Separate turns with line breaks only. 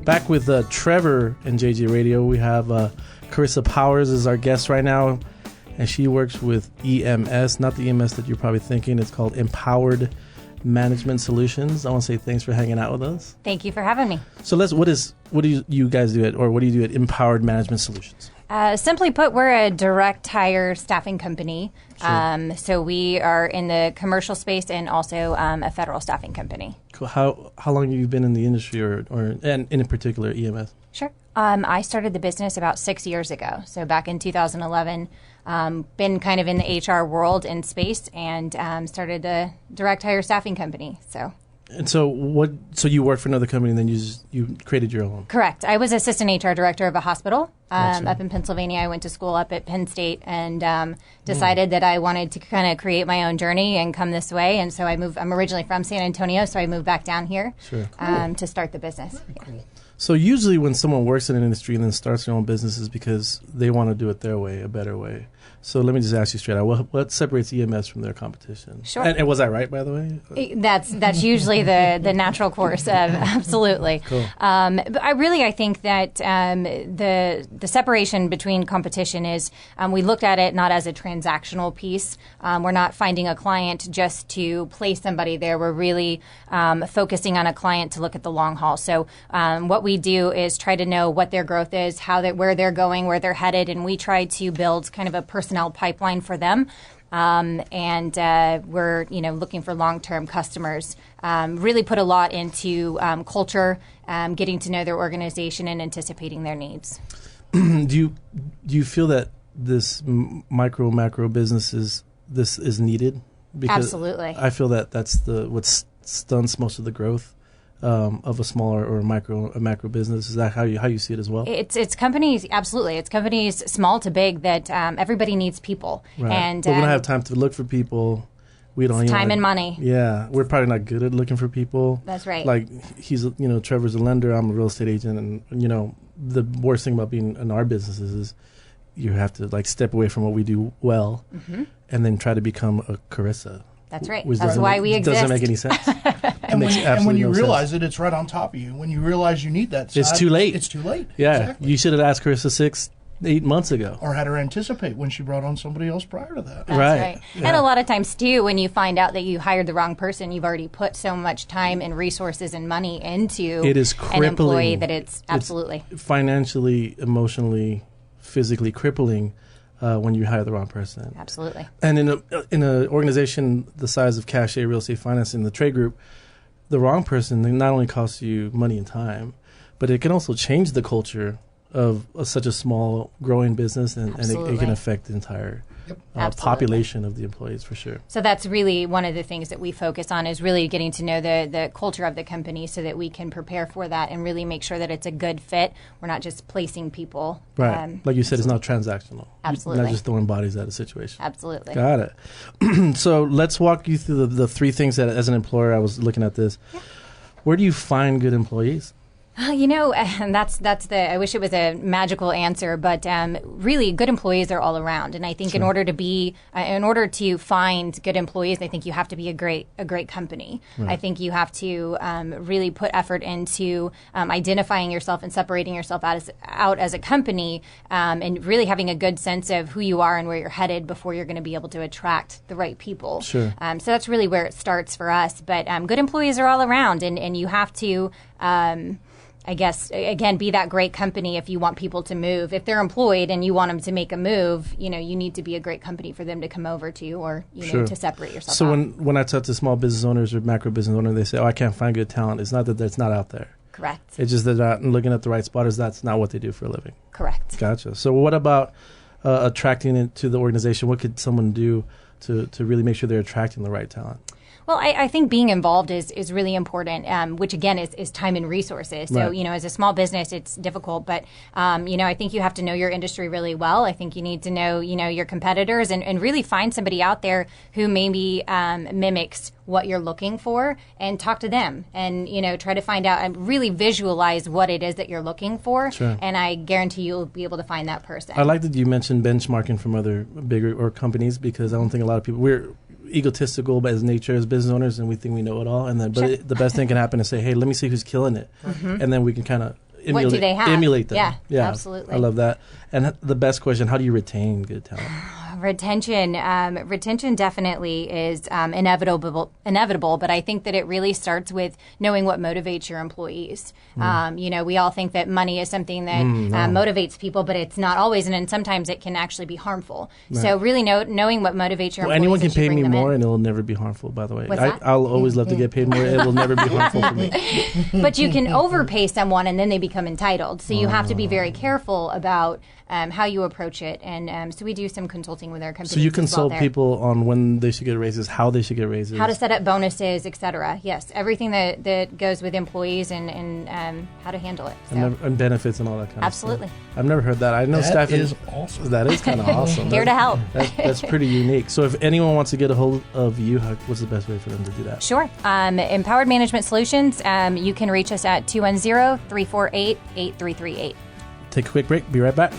Back with Trevor and JJ Radio. We have Charissa Powers as our guest right now, and she works with EMS, not the EMS that you're probably thinking. It's called Empowered Management Solutions. I want to say thanks for hanging out with us.
Thank you for having me.
So what do you guys do what do you do at Empowered Management Solutions?
Simply put, we're a direct hire staffing company. Sure. So we are in the commercial space and also a federal staffing company.
Cool. How long have you been in the industry, and in particular EMS?
Sure. I started the business about 6 years ago. So back in 2011, been kind of in the HR world and space, and started a direct hire staffing company. So you worked for another company and then you created your own? Correct. I was assistant HR director of a hospital up in Pennsylvania. I went to school up at Penn State and decided that I wanted to kind of create my own journey and come this way. And so I'm originally from San Antonio, so I moved back down here to start the business.
Cool. So usually when someone works in an industry and then starts their own business is because they want to do it their way, a better way. So let me just ask you straight out, what separates EMS from their competition?
Sure.
And was I right, by the way?
That's usually the natural course. Absolutely.
Cool.
But I think that the separation between competition is we looked at it not as a transactional piece. We're not finding a client just to place somebody there. We're really focusing on a client to look at the long haul. So what we do is try to know what their growth is, where they're going, where they're headed, and we try to build kind of a personnel pipeline for them. And we're looking for long-term customers. Really put a lot into culture, getting to know their organization, and anticipating their needs.
Do you feel that this macro business is needed? Because
absolutely.
I feel that that's what stunts most of the growth of a smaller or a macro business. Is that how you see it as well?
It's companies, absolutely. It's companies small to big that everybody needs people.
Right.
And
but we don't have time to look for people. We don't
time and money.
Yeah, we're probably not good at looking for people.
That's right.
Like Trevor's a lender. I'm a real estate agent, and the worst thing about being in our businesses is you have to step away from what we do well, and then try to become a Charissa.
That's right. That's why we exist.
Doesn't make any sense.
And when you realize it, it's right on top of you. When you realize you need that,
it's too late.
It's too late.
Yeah,
exactly.
You should have asked Charissa 6-8 months ago,
or had her anticipate when she brought on somebody else prior to that.
That's right. Yeah. And a lot of times too, when you find out that you hired the wrong person, you've already put so much time and resources and money into an employee that it's absolutely
financially, emotionally, physically crippling. When you hire the wrong person.
Absolutely.
And in an organization the size of Cachet Real Estate Finance in the Trey Group, the wrong person not only costs you money and time, but it can also change the culture of such a small growing business, and it can affect the entire population of the employees for sure.
So that's really one of the things that we focus on, is really getting to know the culture of the company so that we can prepare for that and really make sure that it's a good fit. We're not just placing people.
Right. Like you said, it's not transactional.
Absolutely.
You're not just throwing bodies at a situation.
Absolutely.
Got it. So let's walk you through the three things that, as an employer, I was looking at this. Yeah. Where do you find good employees?
And that's I wish it was a magical answer, but really good employees are all around. And I think in order to find good employees, I think you have to be a great company. Right. I think you have to really put effort into identifying yourself and separating yourself out as a company, and really having a good sense of who you are and where you're headed before you're going to be able to attract the right people.
Sure.
So that's really where it starts for us. But good employees are all around, and you have to I guess, again, be that great company if you want people to move. If they're employed and you want them to make a move, you need to be a great company for them to come over to, or, to separate yourself
So
out.
when I talk to small business owners or macro business owners, they say, I can't find good talent. It's not that it's not out there.
Correct.
It's just that they're not looking at the right spotters. That's not what they do for a living.
Correct.
Gotcha. So what about attracting it to the organization? What could someone do to really make sure they're attracting the right talent?
Well, I think being involved is really important, which again is time and resources. So,
Right.
As a small business, it's difficult, but, I think you have to know your industry really well. I think you need to know, your competitors and really find somebody out there who maybe mimics what you're looking for, and talk to them and, try to find out and really visualize what it is that you're looking for.
Sure.
And I guarantee you'll be able to find that person.
I like that you mentioned benchmarking from other bigger or companies, because I don't think a lot of people, we're egotistical by his nature as business owners, and we think we know it all. And then,
Sure.
the best thing can happen is say, hey, let me see who's killing it.
Mm-hmm.
And then we can kind of
what do they have?
Emulate them.
Yeah, absolutely.
I love that. And the best question, how do you retain good talent?
Retention definitely is inevitable, but I think that it really starts with knowing what motivates your employees. We all think that money is something that motivates people, but it's not always, and sometimes it can actually be harmful. Right. So really knowing what motivates your employees.
Anyone can pay me more, and it will never be harmful, by the way. I'll always love to get paid more. It will never be harmful for me.
But you can overpay someone, and then they become entitled. So you have to be very careful about how you approach it. And so we do some consulting with our companies.
So you consult people on when they should get raises, how they should get raises,
how to set up bonuses, etc. Yes, everything that goes with employees and how to handle it. So.
And benefits and all that kind
Absolutely.
of stuff. I've never heard that. I know
that
staffing
is awesome.
That is kind of awesome.
Here to help.
That's pretty unique. So if anyone wants to get a hold of you, what's the best way for them to do that?
Sure. Empowered Management Solutions, you can reach us at 210-348-8338.
Take a quick break. Be right back.